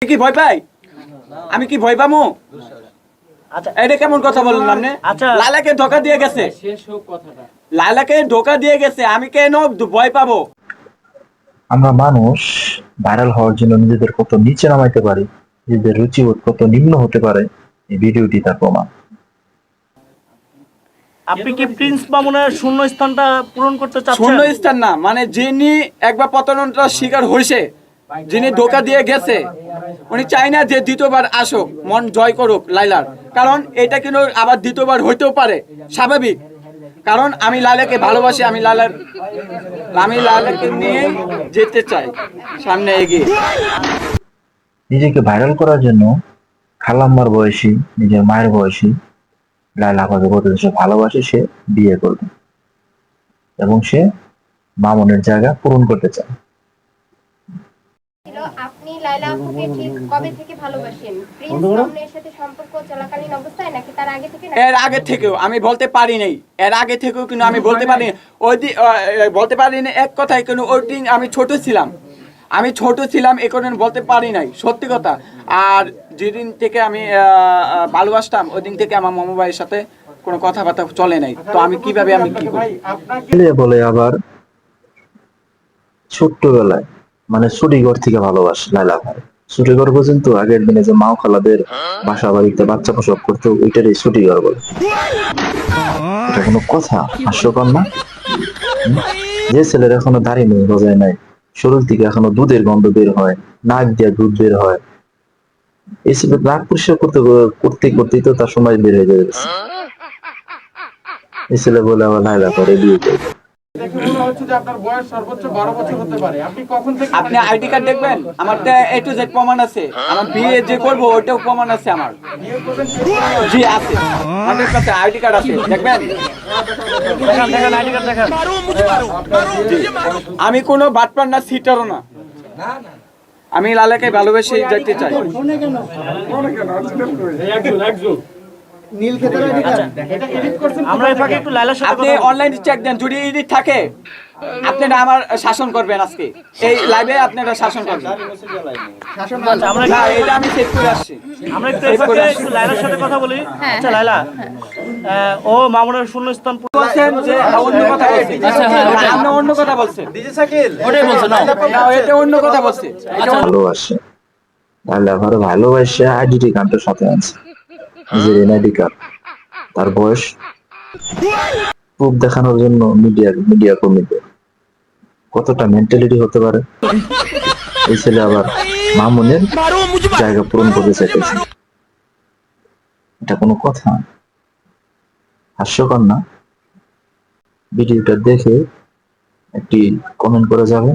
কি ভয় পাই? আমি কি ভয় পামু? আচ্ছা এটা কেমন কথা বললেন আপনি? আচ্ছা লালাকে ধোকা দিয়ে গেছে, লালাকে ধোকা দিয়ে গেছে, আমি কেন ভয় পাবো? আমরা মানুষ ভাইরাল হওয়ার জন্য নিজেদের কত নিচে নামাইতে পারি, নিজেদের রুচিবোধ কত নিম্ন হতে পারে, এই ভিডিওটি তার প্রমাণ। আপনি কি প্রিন্স মামুনের শূন্য স্থানটা পূরণ করতে চাচ্ছেন? শূন্য স্থান না, মানে যিনি একবার পতনটার শিকার হয়েছে, যিনি ধোকা দিয়ে গেছে, উনি চাই না যে দ্বিতীয়বার আসুক, মন জয় করুক লাইলার। কারণ এটা কিন্তু আবার দ্বিতীয়বার হইতেও পারে, স্বাভাবিক। কারণ আমি লালাকে ভালোবাসি, আমি লালাকে নিয়ে যেতে চাই সামনে এগিয়ে। নিজেকে ভাইরাল করার জন্য খালাম্মার বয়সী, নিজের মায়ের বয়সী লাইলা আপাকে বলতে সে ভালোবাসে, সে বিয়ে করবে এবং সে মামুনের জায়গা পূরণ করতে চায়। আপনি লায়লা আপুকে ঠিক কবে থেকে ভালোবাসেন? প্রিন্স মামুনের সাথে সম্পর্ক চলাকালীন অবস্থায় নাকি তার আগে থেকে? এর আগে থেকেও আমি বলতে পারি নাই, এর আগে থেকেও কিন্তু আমি বলতে পারি বলতে পারি না এক কথায়, কিন্তু ওই দিন আমি ছোট ছিলাম এই কারণে বলতে পারি নাই, সত্যি কথা। আর যেদিন থেকে আমি ভালোবাসতাম ওই দিন থেকে আমার মামু ভাইয়ের সাথে কোনো কথাবার্তা চলে নাই, তো আমি কিভাবে আমি কি করি? বলে আবার ছোট্টবেলায় মানে ছুটিঘর থেকে ভালোবাসে লাইলা ভাই। ছুটিঘর পর্যন্ত আগের দিনে যে মাও খালাদের বাসা বাড়িতে বাচ্চা প্রসব করতো, ওইটারই ছুটিঘর বলে। এটা কোনো কথা? হাস্যকর না? যে ছেলের এখনো দাড়ি নেই, রোজায় নাই, শরীর থেকে এখনো দুধের গন্ধ বের হয়, নাক দিয়ে দুধ বের হয়, এই ছেলে নাক পরিষ্কার করতেই তো তার সময় বের হয়ে যাচ্ছে। এই ছেলে বলে আবার লাইলা করে বিয়ে করবে। আপনি আইডি কার্ড দেখবেন, আমার এ টু জেড প্রমাণ আছে, আমার বিয়ে যে করবো ওইটাও প্রমাণ আছে আমার। জি আছে, 100% আইডি কার্ড আছে, দেখবেন। দেখেন আইডি কার্ড দেখেন। আমি কোনো বাটপার না, সিটারও না। আমি লালাকে ভালোবেসে যেতে চাই। আমরা এই ফাঁকে একটু লায়লার সাথে আপনি অনলাইনে চেক দেন, যদি এডিট থাকে আপনারা আমার শাসন করবেন, আজকে এই লাইভে আপনারা শাসন করবেন। না, এটা আমি সেট করে আসছি। আমরা একটু এই ফাঁকে একটু লায়লার সাথে কথা বলি। আচ্ছা লায়লা, ও মামুনের শূন্য স্থান বলছেন যে অন্য কথা বলছেন, আপনি অন্য কথা বলছেন, ওটাই বলছেন না? না, এটা অন্য কথা বলছে। ভালোবাসে লাইলা ঘরে, ভালোবাসে আইডেন্টি কার্ডের সাথে আছে নিজের এনআইডি কার্ড, তার বয়স প্রুফ দেখানোর জন্য মিডিয়া কর্মীদের কতটা মেন্টালিটি হতে পারে। এই ছেলে আবার মামুনের জায়গা পূরণ করতে চাইতেছে, এটা কোনো কথা? হাস্যকর না? ভিডিওটা দেখে একটি কমেন্ট করে যাবে।